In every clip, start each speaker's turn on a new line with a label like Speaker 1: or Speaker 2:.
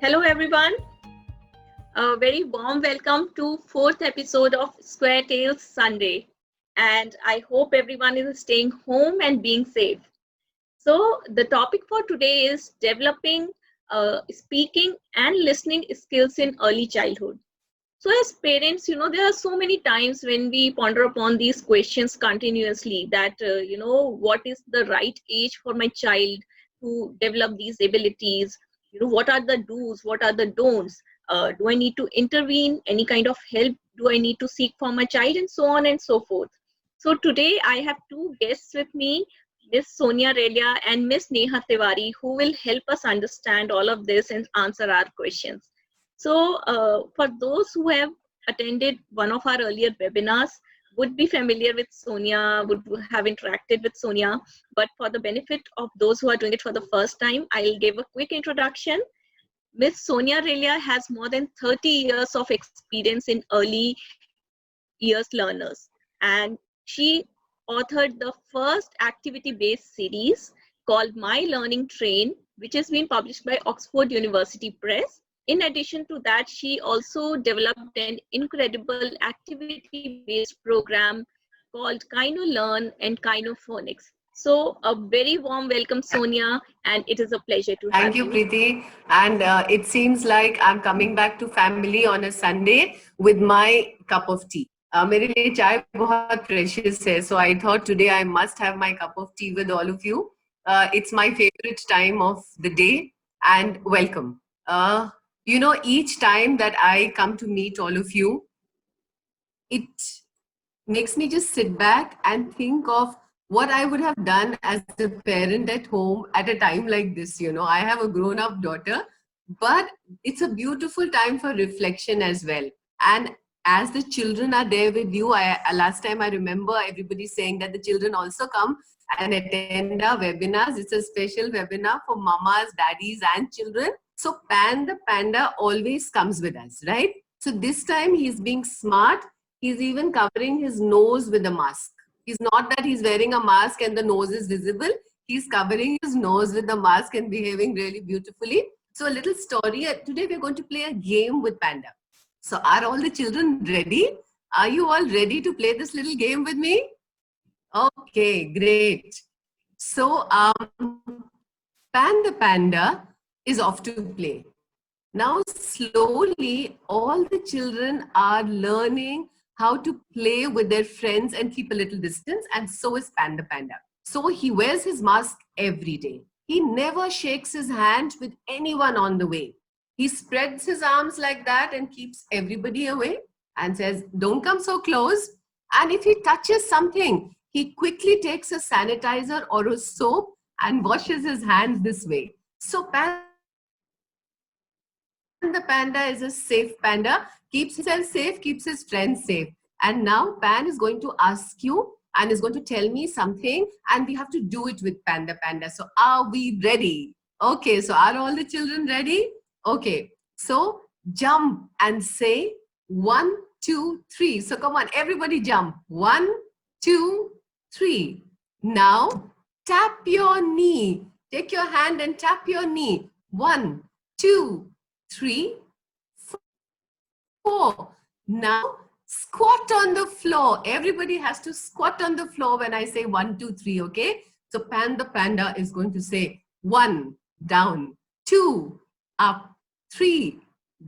Speaker 1: Hello, everyone. A very warm welcome to fourth episode of Square Tales Sunday. And I hope everyone is staying home and being safe. So, the topic for today is developing speaking and listening skills in early childhood. So, as parents, there are so many times when we ponder upon these questions continuously that, what is the right age for my child to develop these abilities? What are the do's? What are the don'ts? Do I need to intervene? Any kind of help do I need to seek for my child? And so on and so forth. So, today I have two guests with me, Miss Sonia Relia and Miss Neha Tiwari, who will help us understand all of this and answer our questions. So, for those who have attended one of our earlier webinars, would be familiar with Sonia, would have interacted with Sonia. But for the benefit of those who are doing it for the first time, I'll give a quick introduction. Miss Sonia Relia has more than 30 years of experience in early years learners, and she authored the first activity-based series called My Learning Train, which has been published by Oxford University Press. In addition to that, she also developed an incredible activity-based program called Kino Learn and Kino Phonics. So a very warm welcome, Sonia, and it is a pleasure to have
Speaker 2: Thank you,
Speaker 1: you.
Speaker 2: Preeti. And it seems like I'm coming back to family on a Sunday with my cup of tea. मेरे लिए चाय बहुत precious है, so I thought today I must have my cup of tea with all of you. It's my favorite time of the day, and welcome. Each time that I come to meet all of you, it makes me just sit back and think of what I would have done as a parent at home at a time like this. I have a grown up daughter, but it's a beautiful time for reflection as well. And as the children are there with you, last time I remember everybody saying that the children also come and attend our webinars. It's a special webinar for mamas, daddies, and children. So Pan the panda always comes with us, right? So this time he's being smart. He's even covering his nose with a mask. He's not that he's wearing a mask and the nose is visible. He's covering his nose with the mask and behaving really beautifully. So a little story. Today we're going to play a game with Panda. So are all the children ready? Are you all ready to play this little game with me? Okay, great. So Pan the Panda is off to play. Now, slowly, all the children are learning how to play with their friends and keep a little distance, and so is Panda Panda. So, he wears his mask every day. He never shakes his hand with anyone on the way. He spreads his arms like that and keeps everybody away and says, "Don't come so close." And if he touches something, he quickly takes a sanitizer or a soap and washes his hands this way. So, Pan the panda is a safe panda, keeps himself safe, keeps his friends safe. And now Pan is going to ask you and is going to tell me something, and we have to do it with Panda Panda. So are we ready? Okay, so are all the children ready? Okay, so jump and say one, two, three. So come on, everybody jump. One, two, three. Now tap your knee. Take your hand and tap your knee. One, two, three, four. Now squat on the floor. Everybody has to squat on the floor when I say one, two, three, okay? So Pan the Panda is going to say one, down, two, up, three,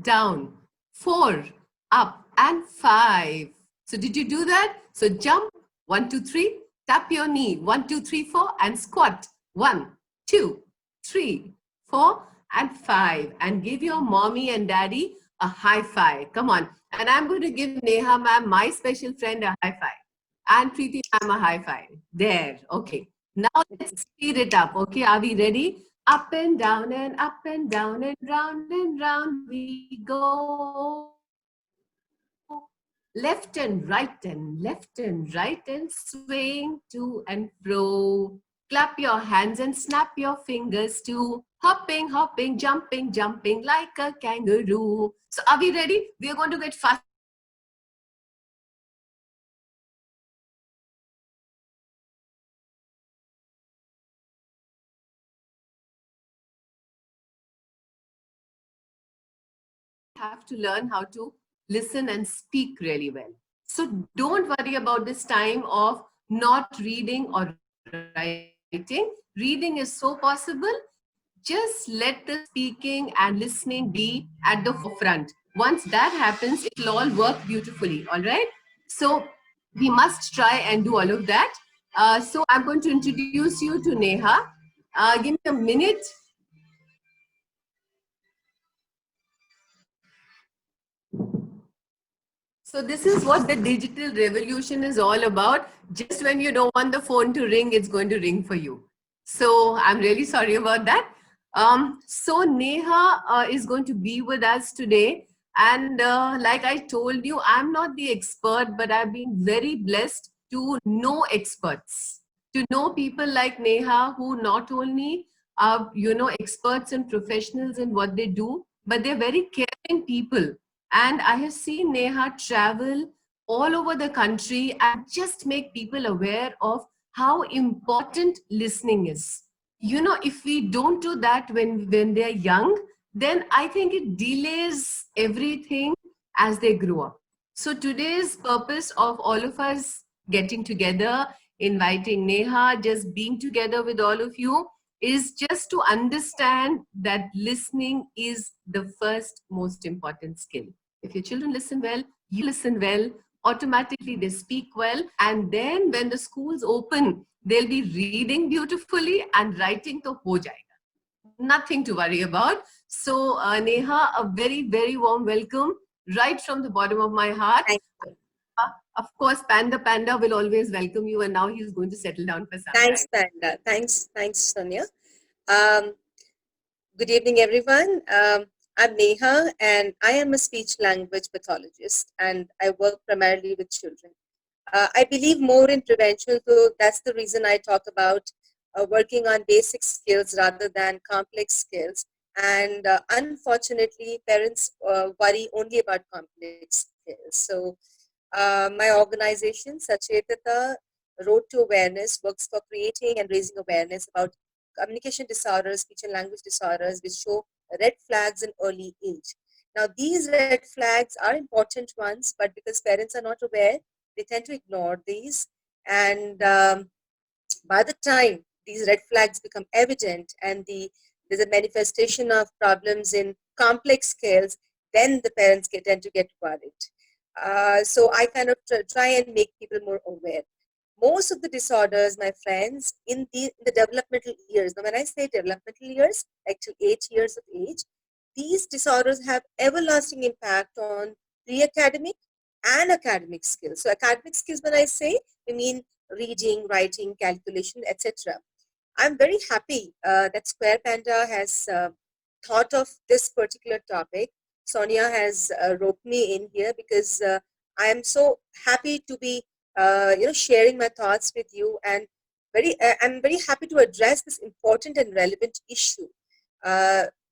Speaker 2: down, four, up, and five. So did you do that? So jump, one, two, three, tap your knee, one, two, three, four, and squat, one, two, three, four, and five. And give your mommy and daddy a high five. Come on. And I'm going to give Neha ma'am, my special friend, a high five. And Preeti ma'am, a high five. There. Okay. Now let's speed it up. Okay. Are we ready? Up and down and up and down and round we go. Left and right and left and right and swaying to and fro. Clap your hands and snap your fingers too. Hopping, hopping, jumping, jumping like a kangaroo. So are we ready? We are going to get faster and faster. Okay. So let's start. Up and down and up and down and round we go. Left and right and left and right and swaying to and fro. have to learn how to listen and speak really well. So don't worry about this time of not reading or writing. Reading is so possible. Just let the speaking and listening be at the forefront. Once that happens, it will all work beautifully. All right. So we must try and do all of that. So I'm going to introduce you to Neha. Give me a minute. So this is what the digital revolution is all about. Just when you don't want the phone to ring, it's going to ring for you. So I'm really sorry about that. So Neha is going to be with us today. And like I told you, I'm not the expert, but I've been very blessed to know experts, to know people like Neha who not only are, experts and professionals in what they do, but they're very caring people. And I have seen Neha travel all over the country and just make people aware of how important listening is. If we don't do that when they're young, then I think it delays everything as they grow up. So today's purpose of all of us getting together, inviting Neha, just being together with all of you, is just to understand that listening is the first most important skill. If your children listen well, you listen well, automatically they speak well. And then when the schools open, they'll be reading beautifully and writing to ho jayega. Nothing to worry about. So Neha, a very, very warm welcome right from the bottom of my heart. Of course, Panda will always welcome you, and now he's going to settle down for some
Speaker 3: Thanks,
Speaker 2: time.
Speaker 3: Panda. Thanks, Sonia. Good evening, everyone. I'm Neha, and I am a speech language pathologist, and I work primarily with children. I believe more in prevention, so that's the reason I talk about working on basic skills rather than complex skills. And unfortunately, parents worry only about complex skills. So my organization, Sachetata Road to Awareness, works for creating and raising awareness about communication disorders, speech and language disorders, which show red flags in early age. Now, these red flags are important ones, but because parents are not aware, they tend to ignore these. And by the time these red flags become evident and there's a manifestation of problems in complex scales, then the parents tend to get worried. So I kind of try and make people more aware. Most of the disorders, my friends, in the developmental years, now when I say developmental years, like till 8 years of age, these disorders have everlasting impact on pre-academic and academic skills. So academic skills, when I say, I mean reading, writing, calculation, etc. I'm very happy that Square Panda has thought of this particular topic. Sonia has roped me in here because I am so happy to be sharing my thoughts with you, and I'm very happy to address this important and relevant issue.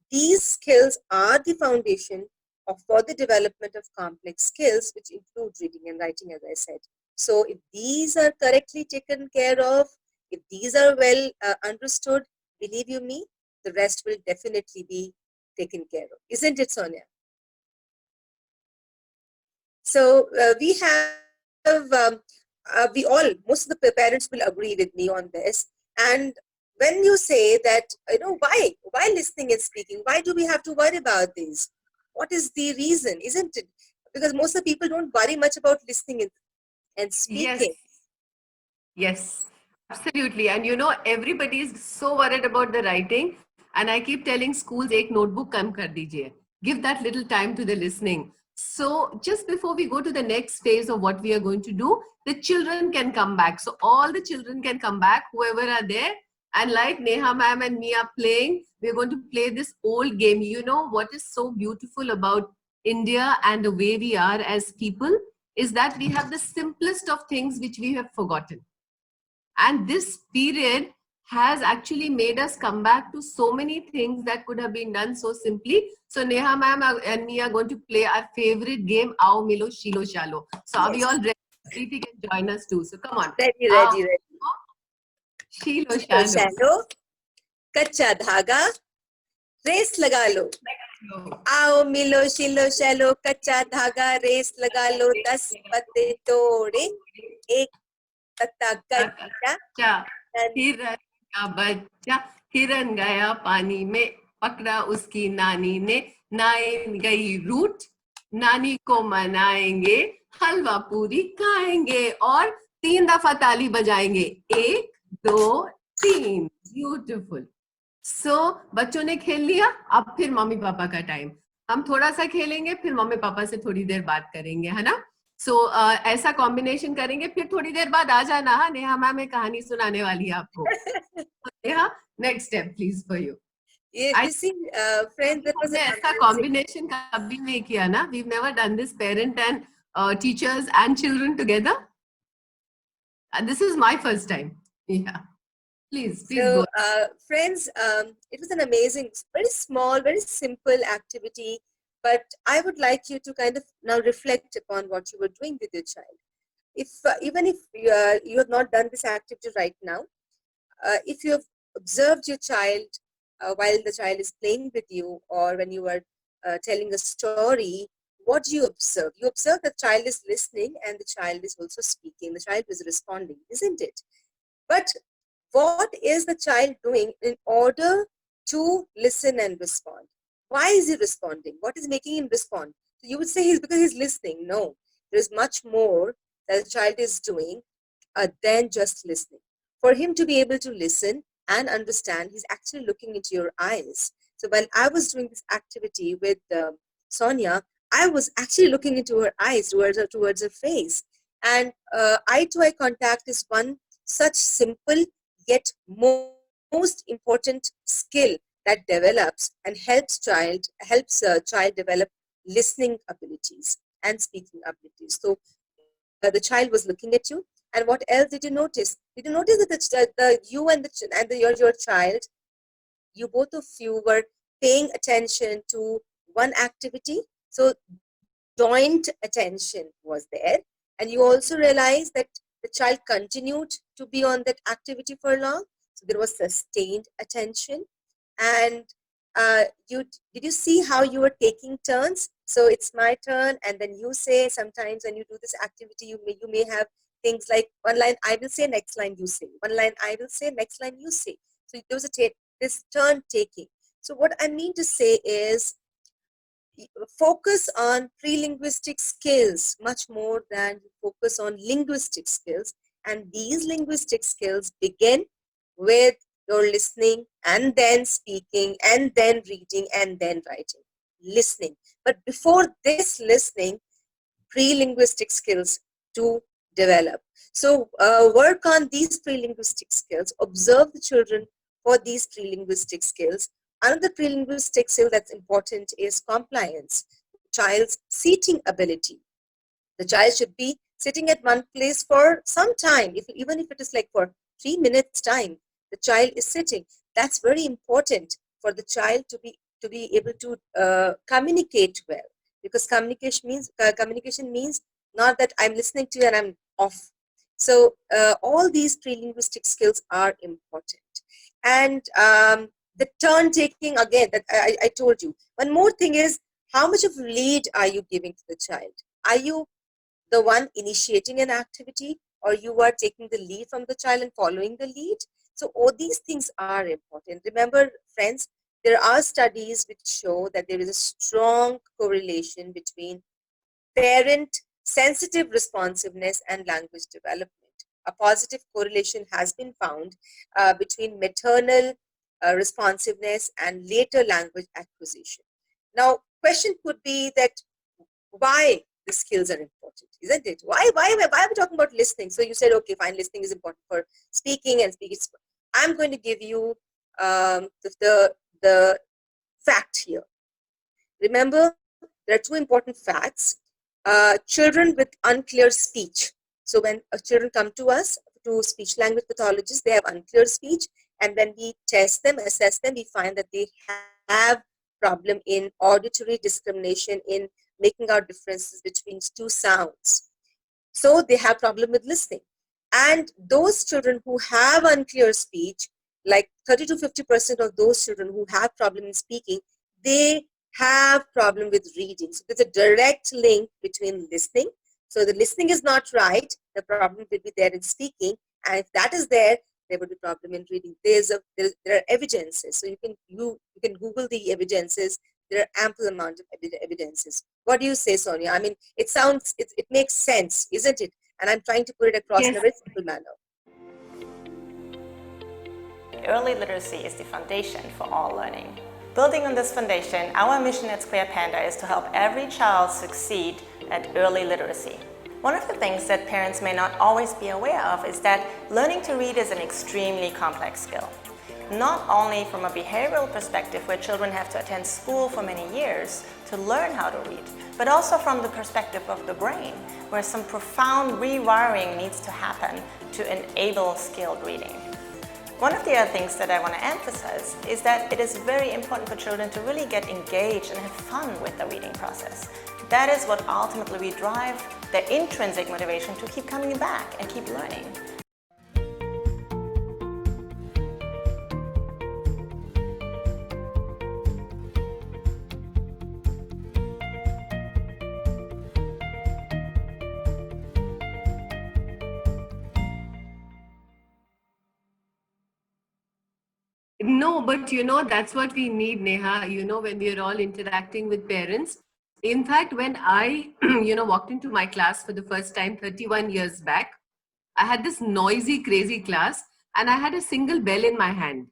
Speaker 3: These skills are the foundation for the development of complex skills, which include reading and writing, as I said. So if these are correctly taken care of, if these are well understood, believe you me, the rest will definitely be taken care of. Isn't it, Sonia? So we have, most of the parents will agree with me on this. And when you say that, why listening and speaking? Why do we have to worry about this? What is the reason, isn't it? Because most of the people don't worry much about listening and speaking.
Speaker 2: Yes, absolutely. And everybody is so worried about the writing. And I keep telling schools, ek notebook kam kar dijiye. Give that little time to the listening. So just before we go to the next phase of what we are going to do, the children can come back. So all the children can come back, whoever are there. And like Neha ma'am and me are playing, we're going to play this old game. You know what is so beautiful about India and the way we are as people is that we have the simplest of things which we have forgotten. And this period has actually made us come back to so many things that could have been done so simply. So Neha ma'am and me are going to play our favorite game, Ao Milo Shilo Shalo. So are we all ready? If you can join us too. So come on.
Speaker 3: Ready.
Speaker 2: Shilo Shalo.
Speaker 3: Kaccha dhaga, race laga lo. आओ मिलो शिलो shallow कच्चा धागा race लगा लो 10 पत्ते तोड़े एक पत्ता कच्चा
Speaker 2: हिरन का बच्चा, हिरन गया पानी में, पकड़ा उसकी नानी ने, नानी गई रूठ, नानी को मनाएंगे, हलवा पूरी खाएंगे और 3 दफा ताली बजाएंगे, 1 2 3। ब्यूटीफुल। सो बच्चों ने खेल लिया, अब फिर मम्मी पापा का टाइम। हम थोड़ा सा खेलेंगे, फिर मम्मी पापा से थोड़ी देर बात करेंगे, है ना? सो ऐसा कॉम्बिनेशन करेंगे, फिर थोड़ी देर बाद आ जाना। हाँ, नेहा मैम एक कहानी सुनाने वाली है आपको। Neha, next step please for you.
Speaker 3: You see, friends, that was
Speaker 2: हमने ऐसा
Speaker 3: amazing.
Speaker 2: कॉम्बिनेशन कभी नहीं किया ना। We've never done this, parent and teachers and children together. This is my first time. Yeah, please
Speaker 3: So,
Speaker 2: go.
Speaker 3: friends, it was an amazing, very small, very simple activity. But I would like you to kind of now reflect upon what you were doing with your child. If even if you have not done this activity right now, if you have observed your child while the child is playing with you, or when you are telling a story, what do you observe? You observe the child is listening and the child is also speaking. The child is responding, isn't it? But what is the child doing in order to listen and respond? Why is he responding? What is making him respond? So you would say he's because he's listening. No, there is much more that the child is doing than just listening. For him to be able to listen and understand, he's actually looking into your eyes. So when I was doing this activity with Sonia, I was actually looking into her eyes, towards her face. And eye-to-eye contact is one such simple yet most important skill that develops and helps child develop listening abilities and speaking abilities. So the child was looking at you, and what else did you notice? Did you notice that you and your child, you both of you were paying attention to one activity? So joint attention was there, and you also realized that the child continued to be on that activity for long, so there was sustained attention. And did you see how you were taking turns? So it's my turn, and then you say. Sometimes when you do this activity, you may have things like one line I will say, next line you say, one line I will say, next line you say. So there was this turn taking. So what I mean to say is, focus on pre-linguistic skills much more than you focus on linguistic skills. And these linguistic skills begin with your listening and then speaking and then reading and then writing. Listening. But before this listening, pre-linguistic skills to develop. So work on these pre-linguistic skills. Observe the children for these pre-linguistic skills. Another pre-linguistic skill that's important is compliance. Child's seating ability. The child should be sitting at one place for some time, even if it is like for 3 minutes time. The child is sitting. That's very important for the child to be able to communicate well, because communication means not that I'm listening to you and I'm off. So all these pre-linguistic skills are important. And the turn taking, again, that I told you. One more thing is, how much of lead are you giving to the child? Are you the one initiating an activity, or you are taking the lead from the child and following the lead? So all these things are important. Remember, friends, there are studies which show that there is a strong correlation between parent sensitive responsiveness and language development. A positive correlation has been found between maternal responsiveness and later language acquisition. Now, question could be that why the skills are important, isn't it? Why are we talking about listening? So you said, okay, fine, listening is important for speaking, and speaking. I'm going to give you the fact here. Remember, there are two important facts. Children with unclear speech. So when children come to us, to speech language pathologists, they have unclear speech, and when we test them, assess them, we find that they have problem in auditory discrimination, in making out differences between two sounds. So they have problem with listening. And those children who have unclear speech, like 30 to 50% of those children who have problem in speaking, they have problem with reading. So there's a direct link between listening. So the listening is not right, the problem will be there in speaking, and if that is there will be problem in reading. There are evidences. So you can Google the evidences. There are ample amount of evidences. What do you say, Sonia? I mean, it makes sense, isn't it? And I'm trying to put it across in a very simple manner.
Speaker 4: Early literacy is the foundation for all learning. Building on this foundation, our mission at Square Panda is to help every child succeed at early literacy. One of the things that parents may not always be aware of is that learning to read is an extremely complex skill. Not only from a behavioral perspective where children have to attend school for many years to learn how to read, but also from the perspective of the brain where some profound rewiring needs to happen to enable skilled reading. One of the other things that I want to emphasize is that it is very important for children to really get engaged and have fun with the reading process. That is what ultimately will drive their intrinsic motivation to keep coming back and keep learning.
Speaker 2: No, but that's what we need, Neha, when we are all interacting with parents. In fact, when I, walked into my class for the first time 31 years back, I had this noisy, crazy class and I had a single bell in my hand.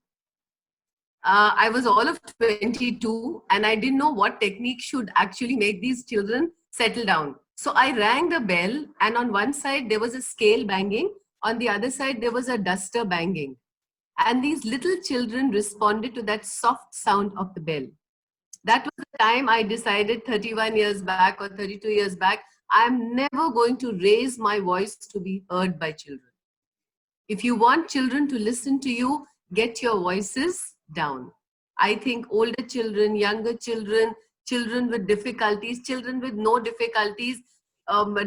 Speaker 2: I was all of 22 and I didn't know what technique should actually make these children settle down. So I rang the bell and on one side there was a scale banging, on the other side there was a duster banging. And these little children responded to that soft sound of the bell. That was the time I decided 31 years back or 32 years back, I'm never going to raise my voice to be heard by children. If you want children to listen to you, get your voices down. I think older children, younger children, children with difficulties, children with no difficulties,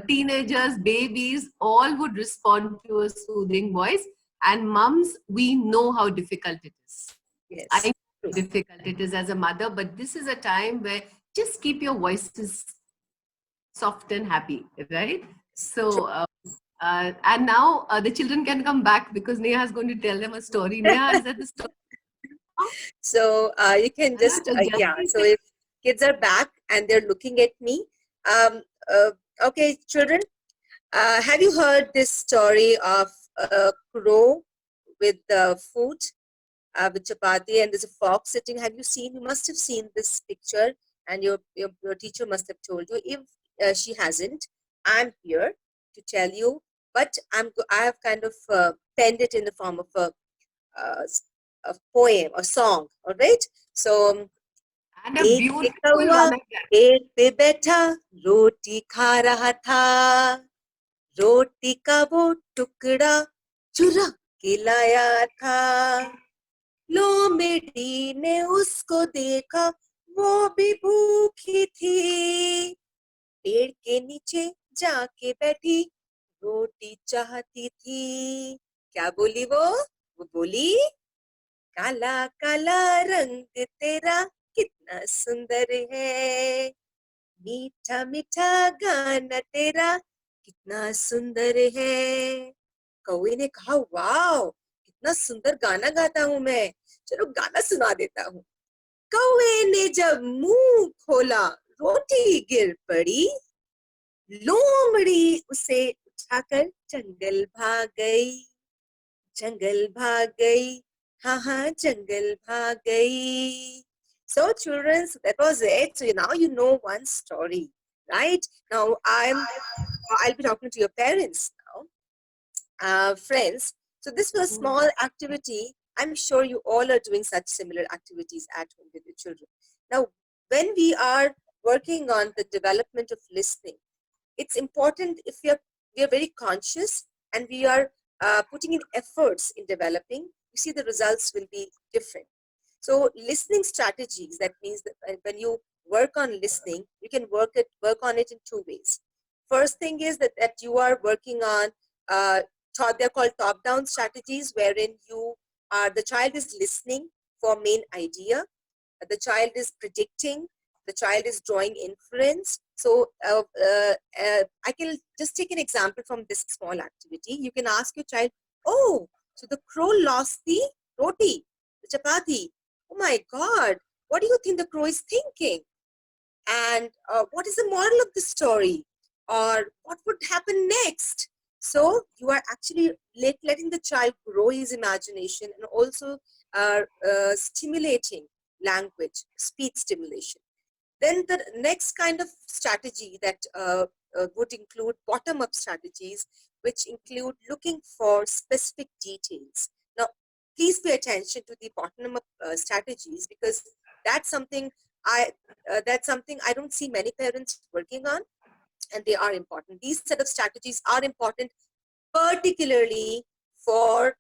Speaker 2: teenagers, babies, all would respond to a soothing voice. And mums, we know how difficult it is.
Speaker 3: Yes.
Speaker 2: I know how difficult it is as a mother, but this is a time where just keep your voices soft and happy, right? So, and now the children can come back because Neha is going to tell them a story. Neha, is that the story?
Speaker 3: So you can just, yeah. So if kids are back and they're looking at me, okay, children, have you heard this story of a crow with food, with chapati, and there's a fox sitting? Have you seen? You must have seen this picture, and your teacher must have told you. If she hasn't, I'm here to tell you. But I have kind of penned it in the form of a poem or song. All right. So.
Speaker 2: And a beautiful one.
Speaker 3: पेड़ पे बैठा रोटी खा रहा था, रोटी का वो टुकड़ा चुरा के लाया था, लोमड़ी ने उसको देखा वो भी भूखी थी, पेड़ के नीचे जाके बैठी रोटी चाहती थी। क्या बोली वो बोली, काला काला रंग तेरा कितना सुंदर है, मीठा मीठा गाना तेरा कितना सुंदर है। कौवे ने कहा, वाओ कितना सुंदर गाना गाता हूँ मैं, चलो गाना सुना देता हूँ। कौवे ने जब मुंह खोला रोटी गिर पड़ी, लोमड़ी उसे उठाकर जंगल भाग गई, जंगल भाग गई, हाँ हाँ जंगल भाग गई। So children, that was it. So now you know one story, right? Now I'll be talking to your parents now, friends. So this was a small activity. I'm sure you all are doing such similar activities at home with your children. Now, when we are working on the development of listening, it's important if we are very conscious and we are putting in efforts in developing, you see the results will be different. So listening strategies, that means that when you work on listening, you can work on it in two ways. First thing is that you are working on, they're called top-down strategies, wherein the child is listening for main idea, the child is predicting, the child is drawing inference. So I can just take an example from this small activity. You can ask your child, oh, so the crow lost the roti, the chapati. Oh my God, what do you think the crow is thinking? And what is the moral of the story? Or what would happen next? So you are actually letting the child grow his imagination and also stimulating language, speech stimulation. Then the next kind of strategy that would include bottom-up strategies, which include looking for specific details. Now, please pay attention to the bottom-up strategies, because that's something I don't see many parents working on, and they are important. These set of strategies are important, particularly for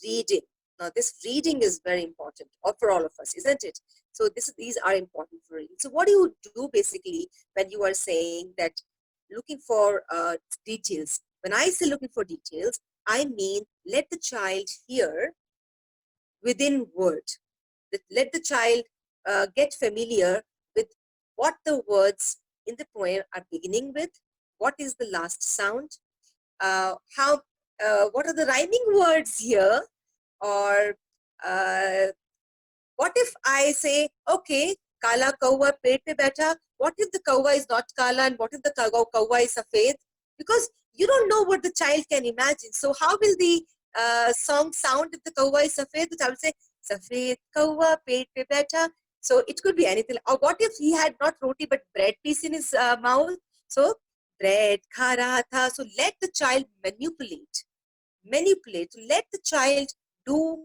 Speaker 3: reading. Now, this reading is very important for all of us, isn't it? So these are important for reading. So what do you do basically when you are saying that looking for details? When I say looking for details, I mean let the child hear within word. Let the child get familiar with what the words in the poem are beginning with, what is the last sound, what are the rhyming words here, or what if I say, okay, kala kawa pet pe baitha, what if the kawa is not kala and what if the kawa is safed? Because you don't know what the child can imagine. So how will the song sound if the kawa is safed? The child will say, safed kawa pet pe baitha. So it could be anything. Or what if he had not roti but bread piece in his mouth? So bread kha raha tha. So let the child manipulate. Let the child do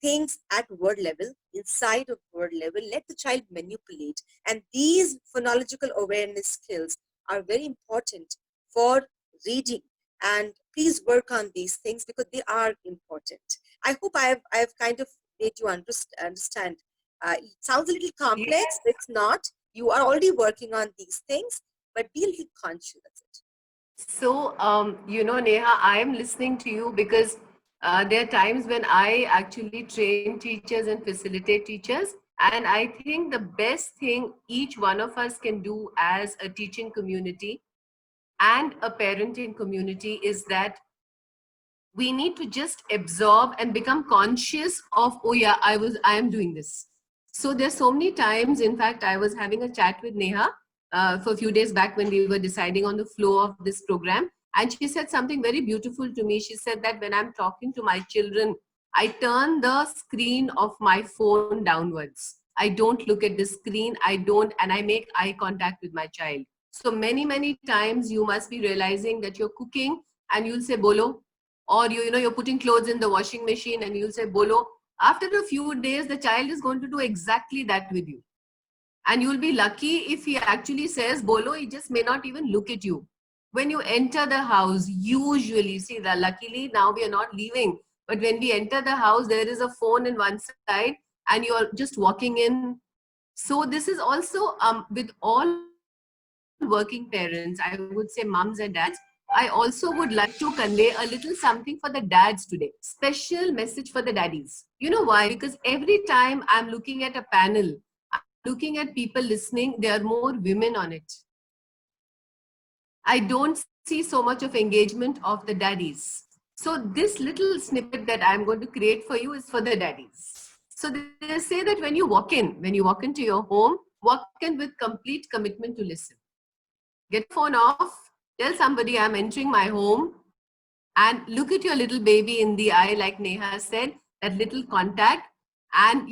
Speaker 3: things at word level, inside of word level. Let the child manipulate. And these phonological awareness skills are very important for reading. And please work on these things because they are important. I hope I have kind of made you understand. It sounds a little complex,
Speaker 2: Yes.
Speaker 3: but it's not. You are already working on these things, but be a little conscious of it.
Speaker 2: So, Neha, I am listening to you because there are times when I actually train teachers and facilitate teachers. And I think the best thing each one of us can do as a teaching community and a parenting community is that we need to just absorb and become conscious of, oh yeah, I am doing this. So there's so many times, in fact, I was having a chat with Neha for a few days back when we were deciding on the flow of this program. And she said something very beautiful to me. She said that when I'm talking to my children, I turn the screen of my phone downwards. I don't look at the screen. And I make eye contact with my child. So many times you must be realizing that you're cooking and you'll say, bolo, or you're putting clothes in the washing machine and you'll say, bolo. After a few days, the child is going to do exactly that with you. And you'll be lucky if he actually says, bolo, he just may not even look at you. When you enter the house, usually, see, luckily now we are not leaving, but when we enter the house, there is a phone in one side and you're just walking in. So this is also with all working parents, I would say mums and dads, I also would like to convey a little something for the dads today. Special message for the daddies. You know why? Because every time I'm looking at a panel, I'm looking at people listening, there are more women on it. I don't see so much of engagement of the daddies. So this little snippet that I'm going to create for you is for the daddies. So they say that when you walk into your home, walk in with complete commitment to listen. Get phone off, tell somebody I'm entering my home, and look at your little baby in the eye, like Neha said, that little contact, and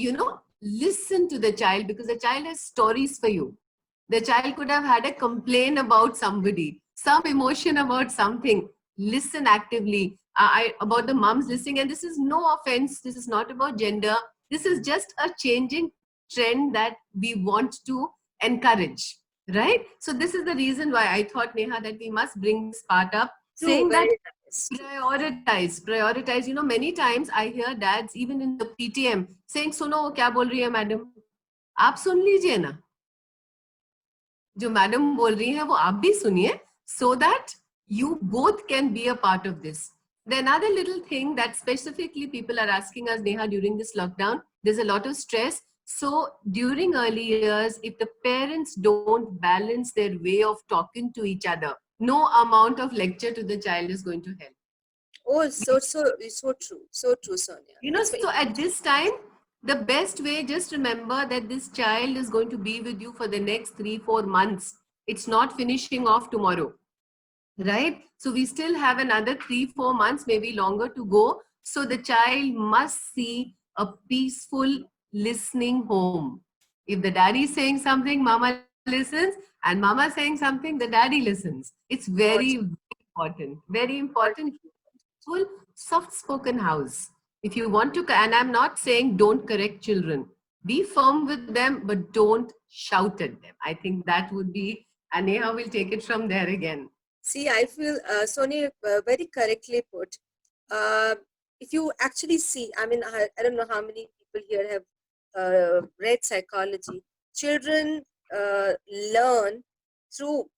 Speaker 2: listen to the child, because the child has stories for you. The child could have had a complaint about somebody, some emotion about something. Listen actively. About the moms listening, and this is no offense, this is not about gender, this is just a changing trend that we want to encourage. Right? So this is the reason why I thought, Neha, that we must bring this part up, saying that prioritize. Many times I hear dads, even in the PTM, saying, suno, wo kya bol rahi hai, madam? Aap sun lijiye na. Jo madam bol rahi hai, wo aap bhi suniye, so that you both can be a part of this. The another little thing that specifically people are asking us, Neha, during this lockdown, there's a lot of stress. So during early years, if the parents don't balance their way of talking to each other, no amount of lecture to the child is going to help.
Speaker 3: Oh, so true, Sonia.
Speaker 2: You know,
Speaker 3: It's very
Speaker 2: so at this time, the best way, just remember that this child is going to be with you for the next 3-4 months. It's not finishing off tomorrow, right? So we still have another 3-4 months, maybe longer to go. So the child must see a peaceful listening home. If the daddy is saying something, mama listens, and mama saying something, the daddy listens. It's very,
Speaker 3: important.
Speaker 2: very important. Very important. Full soft spoken house. If you want to, and I'm not saying don't correct children, be firm with them, but don't shout at them. I think that would be, and Neha will take it from there again.
Speaker 3: See, I feel, Sonia, very correctly put. Uh, if you actually see, I mean, I don't know how many people here have read psychology. Children learn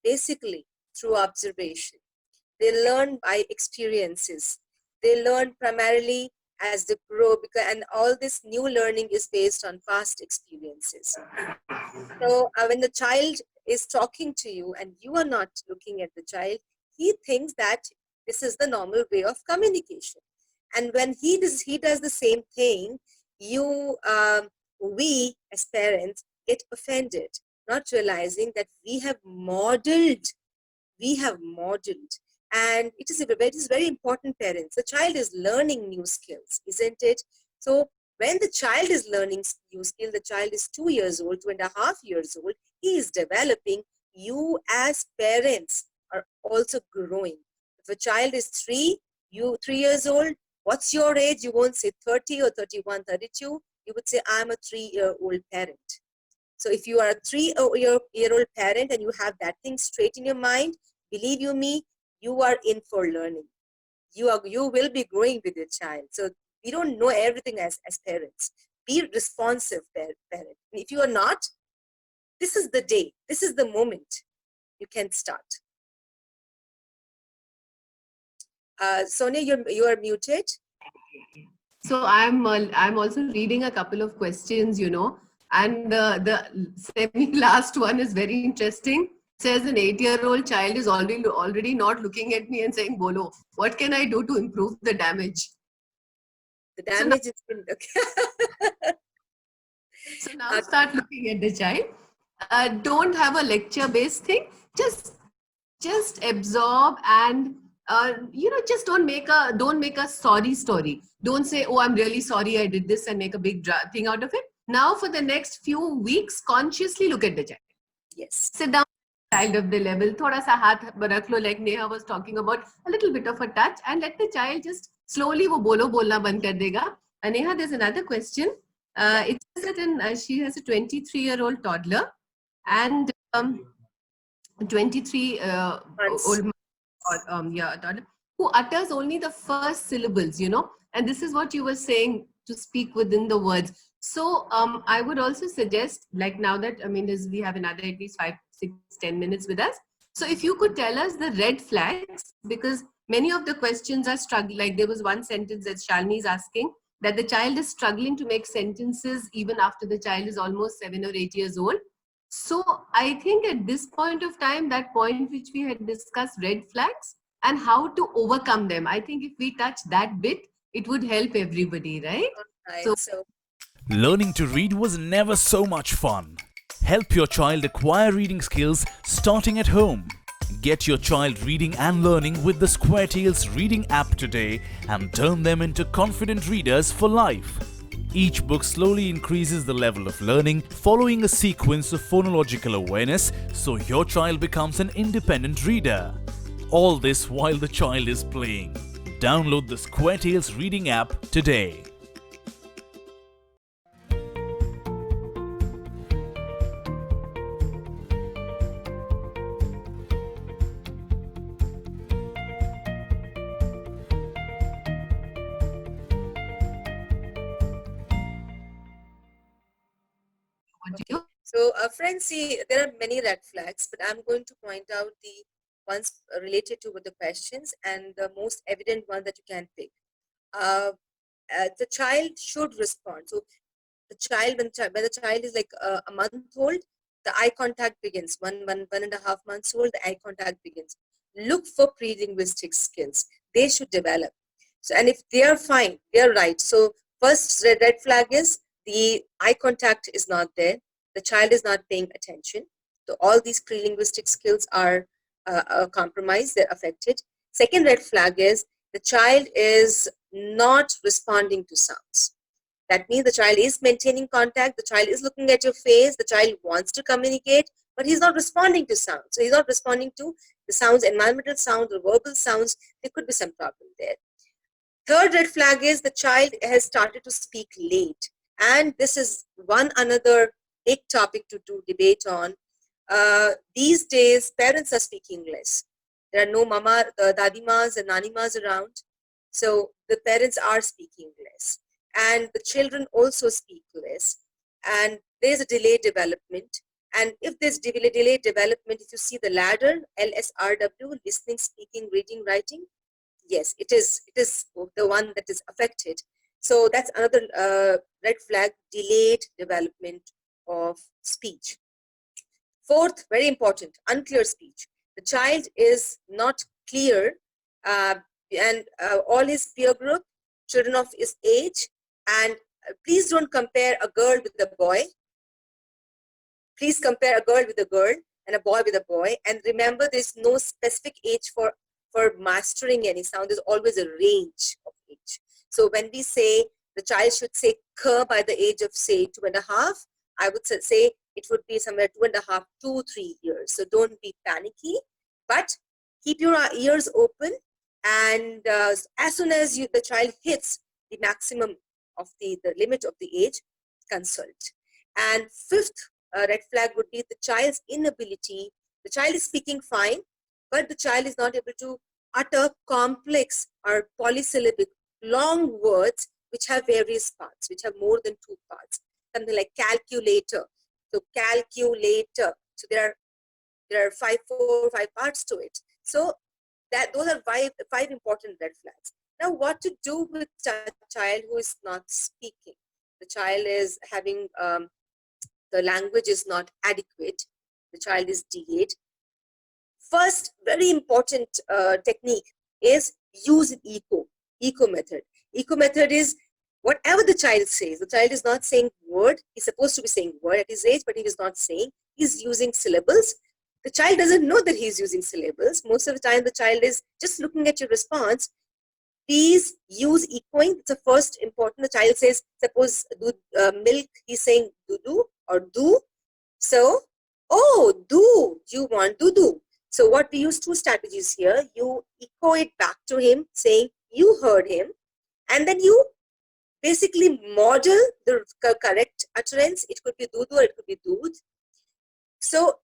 Speaker 3: basically through observation. They learn by experiences. They learn primarily as they grow, and all this new learning is based on past experiences. So when the child is talking to you and you are not looking at the child, he thinks that this is the normal way of communication. And when he does the same thing, we as parents get offended, not realizing that we have modeled, and it is very important, parents. The child is learning new skills, isn't it? So when the child is learning new skill, the child is 2 years old, 2.5 years old, he is developing. You as parents are also growing. If a child is 3 years old, what's your age? You won't say 30 or 31, 32. You would say, I'm a 3-year-old parent. So if you are a 3-year-old parent and you have that thing straight in your mind, believe you me, you are in for learning. You will be growing with your child. So we don't know everything as parents. Be responsive, parent. If you are not, this is the day, this is the moment you can start. Sonia, you are muted.
Speaker 2: So I'm also reading a couple of questions, you know, and the semi last one is very interesting. Says an 8-year-old child is already not looking at me and saying, "Bolo, what can I do to improve the damage?"
Speaker 3: The damage has been okay.
Speaker 2: So now start looking at the child. Don't have a lecture-based thing. Just absorb and just don't make a sorry story. Don't say, "Oh, I'm really sorry I did this," and make a big thing out of it. Now for the next few weeks, consciously look at the child.
Speaker 3: Yes.
Speaker 2: Sit down, child of the level. Thoda sa haath rakh lo, like Neha was talking about, a little bit of a touch, and let the child just slowly wo bolna band kar dega. Neha, there's another question. It says that she has a 23-year-old toddler and 23 old toddler who utters only the first syllables, you know, and this is what you were saying, to speak within the words. So I would also suggest, like now that, I mean, we have another at least 5, 6, 10 minutes with us. So if you could tell us the red flags, because many of the questions are struggling, like there was one sentence that Shalini is asking, that the child is struggling to make sentences even after the child is almost 7 or 8 years old. So I think at this point of time, that point which we had discussed, red flags and how to overcome them, I think if we touch that bit, it would help everybody, right?
Speaker 3: So
Speaker 5: learning to read was never so much fun. Help your child acquire reading skills starting at home. Get your child reading and learning with the SquareTales reading app today and turn them into confident readers for life. Each book slowly increases the level of learning, following a sequence of phonological awareness, so your child becomes an independent reader. All this while the child is playing. Download the SquareTales reading app today.
Speaker 3: So, friends, see, there are many red flags, but I'm going to point out the ones related to the questions and the most evident one that you can pick. The child should respond. So, the child, when the child is like a month old, the eye contact begins. 1.5 months old, the eye contact begins. Look for pre-linguistic skills. They should develop. So, and if they are fine, they are right. So first red flag is the eye contact is not there. The child is not paying attention. So all these pre-linguistic skills are compromised, they're affected. Second red flag is the child is not responding to sounds. That means the child is maintaining contact, the child is looking at your face, the child wants to communicate, but he's not responding to sounds. So he's not responding to the sounds, environmental sounds or verbal sounds. There could be some problem there. Third red flag is the child has started to speak late. And this is another big topic to debate on. These days, parents are speaking less. There are no dadimas and nanimas around. So the parents are speaking less. And the children also speak less. And there's a delayed development. And if there's delayed development, if you see the ladder, LSRW, listening, speaking, reading, writing, yes, it is the one that is affected. So that's another red flag, delayed development of speech. Fourth, very important, unclear speech. The child is not clear and all his peer group, children of his age, and please don't compare a girl with a boy. Please compare a girl with a girl and a boy with a boy. And remember, there's no specific age for mastering any sound. There's always a range of age. So when we say the child should say k by the age of, say, 2.5, I would say it would be somewhere 2.5 to 3 years. So don't be panicky, but keep your ears open. And as soon as the child hits the maximum of the limit of the age, consult. And fifth red flag would be the child's inability. The child is speaking fine, but the child is not able to utter complex or polysyllabic long words which have various parts, which have more than 2 parts. Something like calculator. So calculator. So there are 4 or 5 parts to it. So those are five important red flags. Now, what to do with a child who is not speaking? The child is having the language is not adequate. The child is delayed. First, very important technique is use echo method. Echo method is whatever the child says. The child is not saying word. He's supposed to be saying word at his age, but he is not saying. He's using syllables. The child doesn't know that he's using syllables. Most of the time, the child is just looking at your response. Please use echoing. It's the first important. The child says, suppose milk, he's saying dudu or do. So, oh, do, you want dudu. So what we use 2 strategies here. You echo it back to him saying you heard him, and then you basically model the correct utterance. It could be dudu or it could be dood. So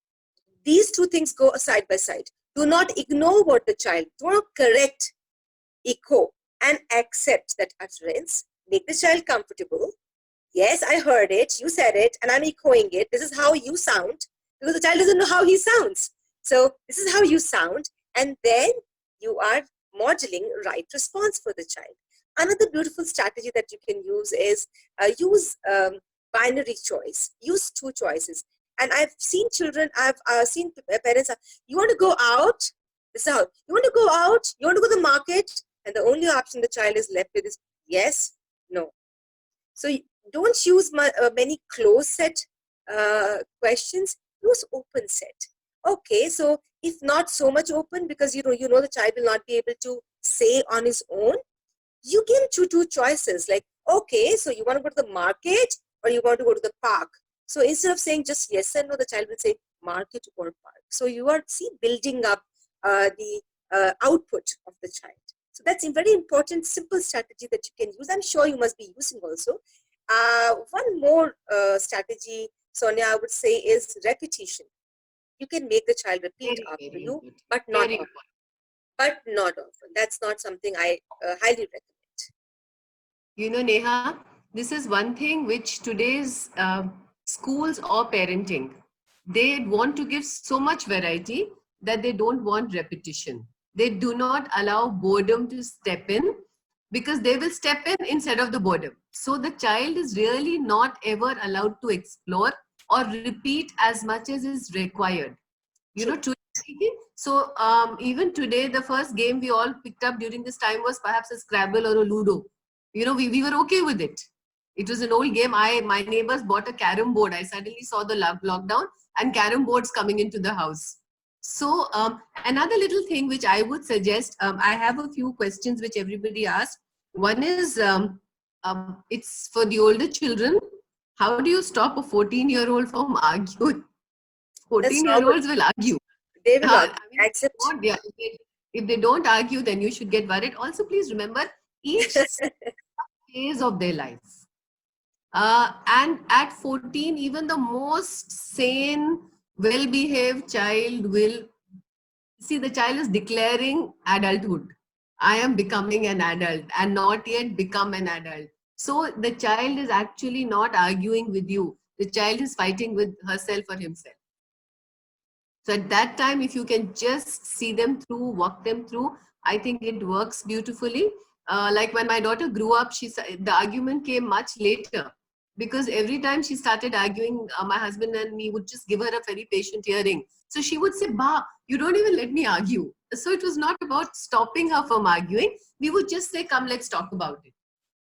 Speaker 3: these 2 things go side by side. Do not ignore what the child, do not correct, echo and accept that utterance. Make the child comfortable. Yes, I heard it, you said it, and I'm echoing it. This is how you sound, because the child doesn't know how he sounds. So this is how you sound, and then you are modeling right response for the child. Another beautiful strategy that you can use is use binary choice. Use 2 choices. And I've seen children, I've seen parents, you want to go out? This is how, you want to go out? You want to go to the market? And the only option the child is left with is yes, no. So don't use many closed set questions, use open set. Okay, so if not so much open, because you know the child will not be able to say on his own, you give him 2 choices, like, okay, so you want to go to the market or you want to go to the park? So instead of saying just yes and no, the child will say market or park. So you are building up the output of the child. So that's a very important, simple strategy that you can use. I'm sure you must be using also. One more strategy, Sonia, I would say is repetition. You can make the child repeat after you, but not often. But not often. That's not something I highly recommend.
Speaker 2: You know, Neha, this is one thing which today's schools or parenting, they want to give so much variety that they don't want repetition. They do not allow boredom to step in. because they will step in instead of the boredom. So the child is really not ever allowed to explore or repeat as much as is required. You know, truly speaking. So even today, the first game we all picked up during this time was perhaps a Scrabble or a Ludo. You know, we were okay with it. It was an old game. My neighbors bought a carom board. I suddenly saw the lockdown and carom boards coming into the house. So another little thing which I would suggest, I have a few questions which everybody asked. One is, it's for the older children. How do you stop a 14-year-old from arguing? 14-year-olds will argue.
Speaker 3: They will not
Speaker 2: I mean,
Speaker 3: accept.
Speaker 2: yeah, if they don't argue, then you should get worried. Also, please remember, each phase of their life. And at 14, even the most sane, well-behaved child will see the child is declaring adulthood. I am becoming an adult and not yet become an adult. So the child is actually not arguing with you. The child is fighting with herself or himself. So at that time, if you can just see them through, walk them through, I think it works beautifully. Like when my daughter grew up, the argument came much later, because every time she started arguing, my husband and me would just give her a very patient hearing. So she would say, "Ba, you don't even let me argue." So it was not about stopping her from arguing. We would just say, "Come, let's talk about it."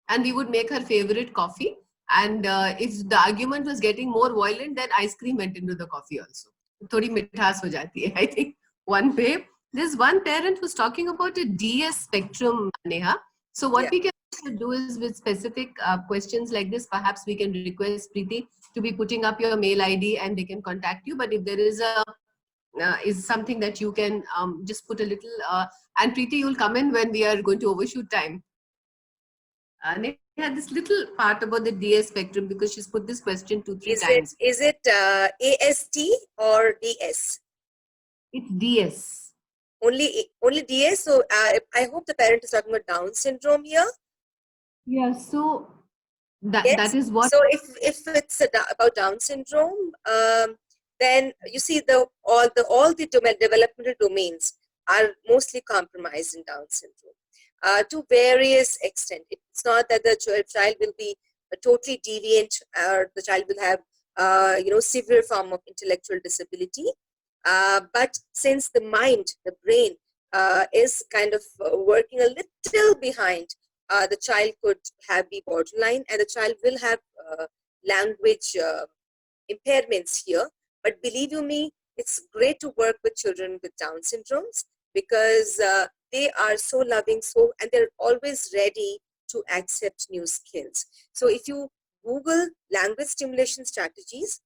Speaker 2: And we would make her favorite coffee. And if the argument was getting more violent, then ice cream went into the coffee also. Thodi mithas ho jati hai. I think one way. There's one parent who's talking about a DS spectrum, Neha. So what we can do is, with specific questions like this, perhaps we can request Preeti to be putting up your mail ID and they can contact you. But if there is is something that you can just put a little, and Preeti, you'll come in when we are going to overshoot time. Neha, this little part about the DS spectrum, because she's put this question 2-3 times.
Speaker 3: Is it ASD or DS?
Speaker 2: It's DS.
Speaker 3: Only DS. So I hope the parent is talking about Down syndrome here.
Speaker 2: Yeah. So that is what.
Speaker 3: So if it's about Down syndrome, then you see all the developmental domains are mostly compromised in Down syndrome to various extent. It's not that the child will be totally deviant, or the child will have severe form of intellectual disability. But since the mind, the brain, is kind of working a little behind, the child could be borderline, and the child will have language impairments here. But believe you me, it's great to work with children with Down syndromes, because they are so loving, and they're always ready to accept new skills. So if you Google language stimulation strategies,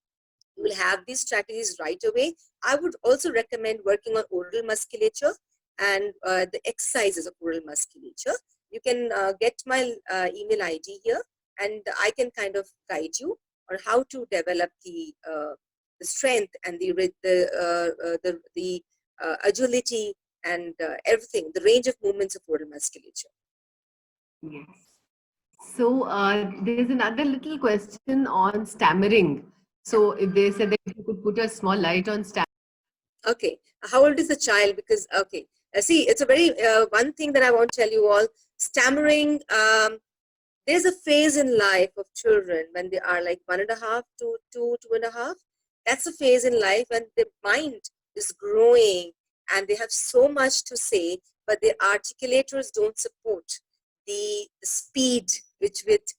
Speaker 3: you will have these strategies right away. I would also recommend working on oral musculature and the exercises of oral musculature. You can get my email ID here, and I can kind of guide you on how to develop the strength and the agility and everything, the range of movements of oral musculature.
Speaker 2: Yes. So there's another little question on stammering. So if they said that you could put a small light on stammering.
Speaker 3: Okay, how old is the child? Because see, it's a very one thing that I want to tell you all. Stammering. There's a phase in life of children when they are like 1.5 to 2.5. That's a phase in life when their mind is growing and they have so much to say, but their articulators don't support the speed with which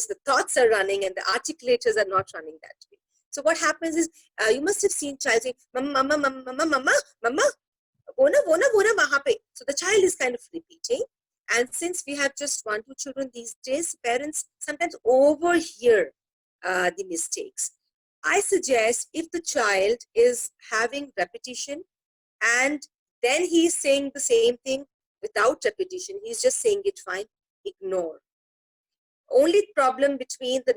Speaker 3: the thoughts are running, and the articulators are not running that way. So what happens is, you must have seen child saying, "Mama, mama, mama, mama, mama, mama, wona, wona, wona, wahan pe." So the child is kind of repeating. And since we have just 1-2 children these days, parents sometimes overhear the mistakes. I suggest, if the child is having repetition and then he's saying the same thing without repetition, he's just saying it fine, ignore. Only problem between the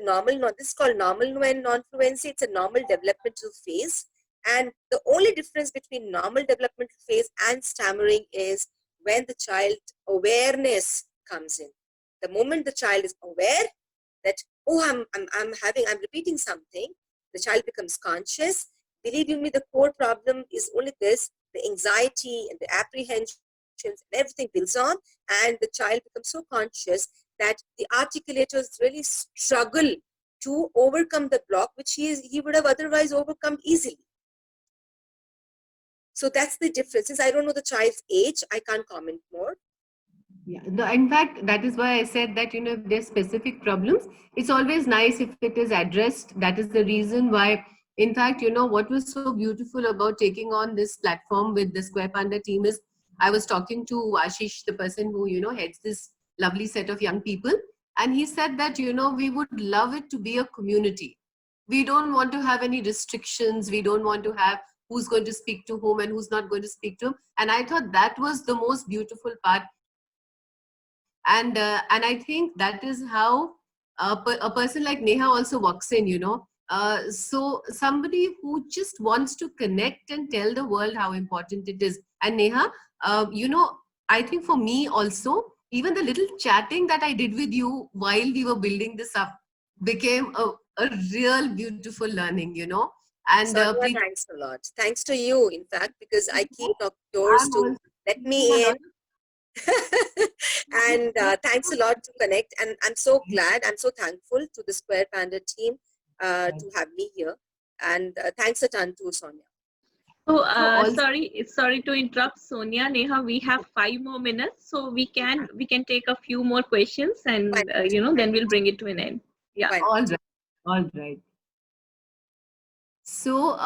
Speaker 3: this is called normal non-fluency, it's a normal developmental phase. And the only difference between normal developmental phase and stammering is when the child awareness comes in. The moment the child is aware that, oh, I'm repeating something, the child becomes conscious. Believe you me, the core problem is only this: the anxiety and the apprehension and everything builds on, and the child becomes so conscious that the articulators really struggle to overcome the block, which he would have otherwise overcome easily. So that's the difference. Since I don't know the child's age, I can't comment more.
Speaker 2: Yeah, in fact, that is why I said that, you know, if there's specific problems, it's always nice if it is addressed. That is the reason why, in fact, you know, what was so beautiful about taking on this platform with the Square Panda team is I was talking to Ashish, the person who, you know, heads this lovely set of young people. And he said that, you know, we would love it to be a community. We don't want to have any restrictions. We don't want to have who's going to speak to whom and who's not going to speak to whom. And I thought that was the most beautiful part. And I think that is how a person like Neha also walks in, you know. So somebody who just wants to connect and tell the world how important it is. And Neha, you know, I think for me also, even the little chatting that I did with you while we were building this up became a real beautiful learning, you know. And
Speaker 3: Sonia, thanks a lot. Thanks to you, in fact, because I keep knocking doors to let me in. And thanks a lot to connect, and I'm so glad, I'm so thankful to the Square Panda team to have me here, and thanks a ton to Sonia.
Speaker 1: So sorry to interrupt, Sonia. Neha, we have 5 more minutes, so we can take a few more questions, and you know, then we'll bring it to an end. Yeah.
Speaker 2: All right. So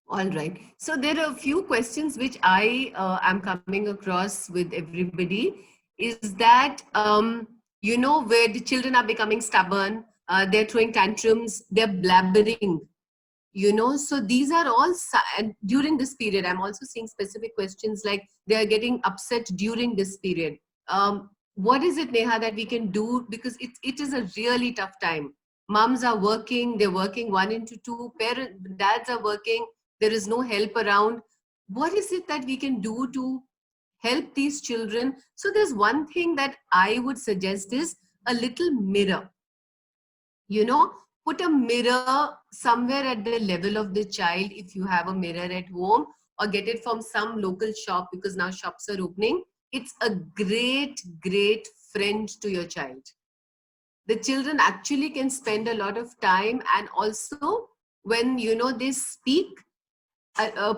Speaker 2: all right. So there are a few questions which I am coming across with everybody. Is that, you know, where the children are becoming stubborn, they're throwing tantrums, they're blabbering, you know. So these are all, and during this period, I'm also seeing specific questions like they're getting upset during this period. What is it, Neha, that we can do? Because it is a really tough time. Moms are working, they're working 1 into 2, dads are working. There is no help around. What is it that we can do to help these children? So there's one thing that I would suggest is a little mirror. You know, put a mirror somewhere at the level of the child if you have a mirror at home, or get it from some local shop, because now shops are opening. It's a great friend to your child. The children actually can spend a lot of time, and also when, you know, they speak,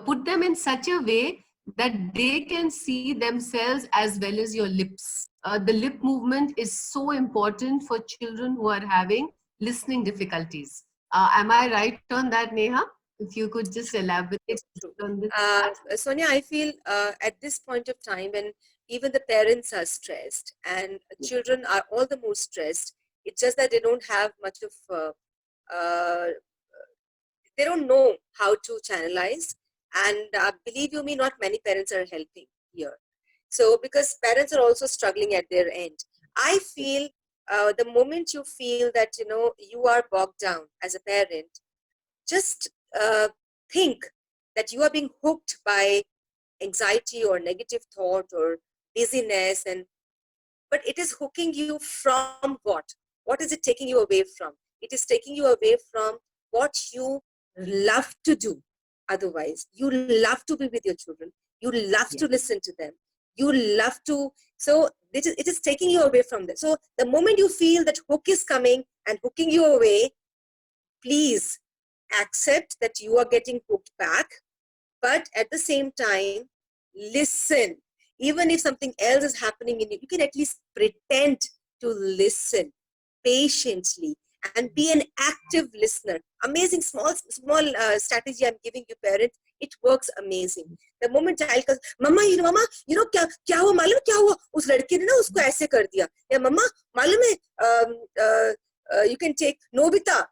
Speaker 2: put them in such a way that they can see themselves as well as your lips. The lip movement is so important for children who are having listening difficulties. Am I right on that, Neha? If you could just elaborate on this.
Speaker 3: Sonia, I feel at this point of time, when even the parents are stressed and children are all the more stressed, it's just that they don't have much of they don't know how to channelize, and believe you me, not many parents are helping here. So because parents are also struggling at their end, I feel the moment you feel that, you know, you are bogged down as a parent, just think that you are being hooked by anxiety or negative thought or busyness, but it is hooking you from what is it taking you away from? It is taking you away from what you love to do. Otherwise, you love to be with your children, you love to listen to them, you love to, so it is taking you away from that. So the moment you feel that hook is coming and hooking you away, please accept that you are getting hooked back, but at the same time, listen. Even if something else is happening in you, you can at least pretend to listen patiently and be an active listener. Amazing small strategy I'm giving you, parents. It works amazing. The moment child goes, Mama, kya hua malum kya hua? Us ladke ne na usko aise kar diya. Ya Mama, malum hai, you can take Nobita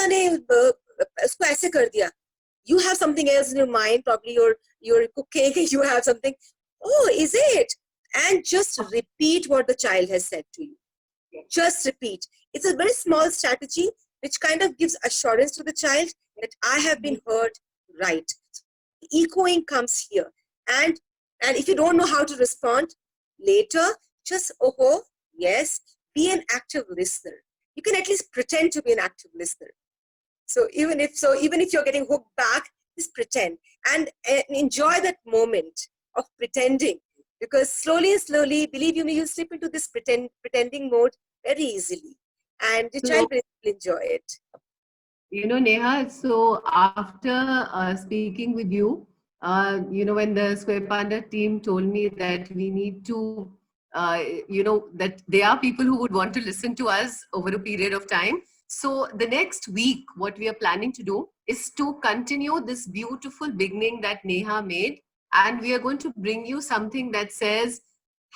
Speaker 3: ne usko aise kar diya. You have something else in your mind, probably you're cooking, you have something. Oh, is it? And just repeat what the child has said to you. Just repeat. It's a very small strategy which kind of gives assurance to the child that I have been heard right. Echoing comes here. And if you don't know how to respond later, just, yes, be an active listener. You can at least pretend to be an active listener. So even if you're getting hooked back, just pretend and enjoy that moment of pretending Because slowly and slowly, believe you me, you slip into this pretending mode very easily, and your child will enjoy it.
Speaker 2: You know, Neha, so after speaking with you, you know, when the Square Panda team told me that we need to, you know, that there are people who would want to listen to us over a period of time. So the next week, what we are planning to do is to continue this beautiful beginning that Neha made. And we are going to bring you something that says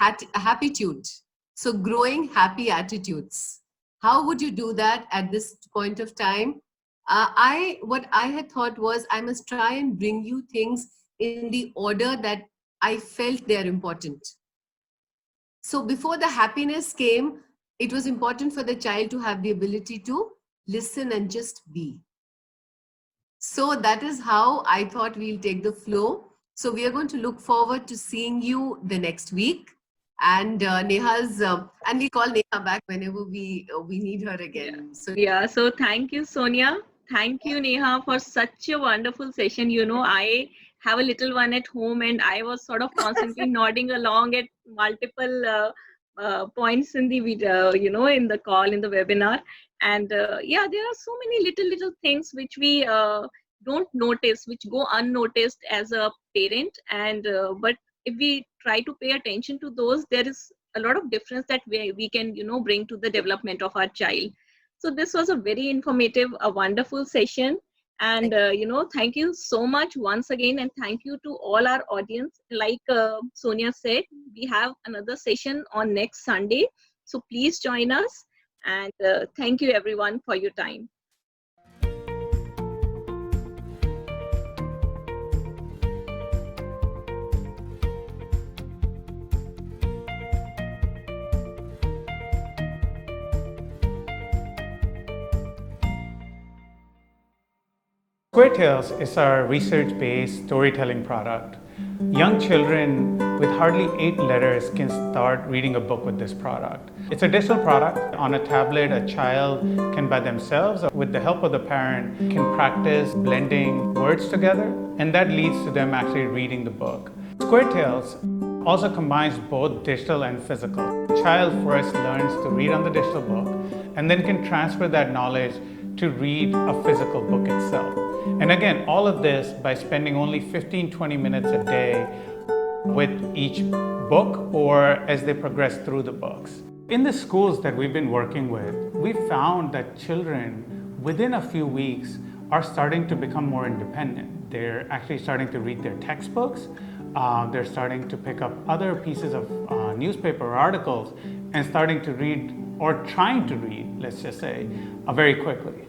Speaker 2: happitude. So growing happy attitudes. How would you do that at this point of time? What I had thought was I must try and bring you things in the order that I felt they're important. So before the happiness came, it was important for the child to have the ability to listen and just be. So that is how I thought we'll take the flow. So we are going to look forward to seeing you the next week. And Neha's, and we call Neha back whenever we need her again.
Speaker 1: Yeah, so thank you, Sonia. Thank you, Neha, for such a wonderful session. You know, I have a little one at home, and I was sort of constantly nodding along at multiple points in the video, you know, in the call, in the webinar. And yeah, there are so many little things which we don't notice, which go unnoticed as a parent. And but if we try to pay attention to those, there is a lot of difference that we can, you know, bring to the development of our child. So this was a very informative, a wonderful session. And, you know, thank you so much once again. And thank you to all our audience. Like Sonia said, we have another session on next Sunday. So please join us. And thank you everyone for your time.
Speaker 6: Square Tales is our research-based storytelling product. Young children with hardly 8 letters can start reading a book with this product. It's a digital product. On a tablet, a child can by themselves, or with the help of the parent, can practice blending words together, and that leads to them actually reading the book. Square Tales also combines both digital and physical. The child first learns to read on the digital book and then can transfer that knowledge to read a physical book itself. And again, all of this by spending only 15-20 minutes a day with each book or as they progress through the books. In the schools that we've been working with, we found that children within a few weeks are starting to become more independent. They're actually starting to read their textbooks. They're starting to pick up other pieces of newspaper articles and starting to read, or trying to read, let's just say, very quickly.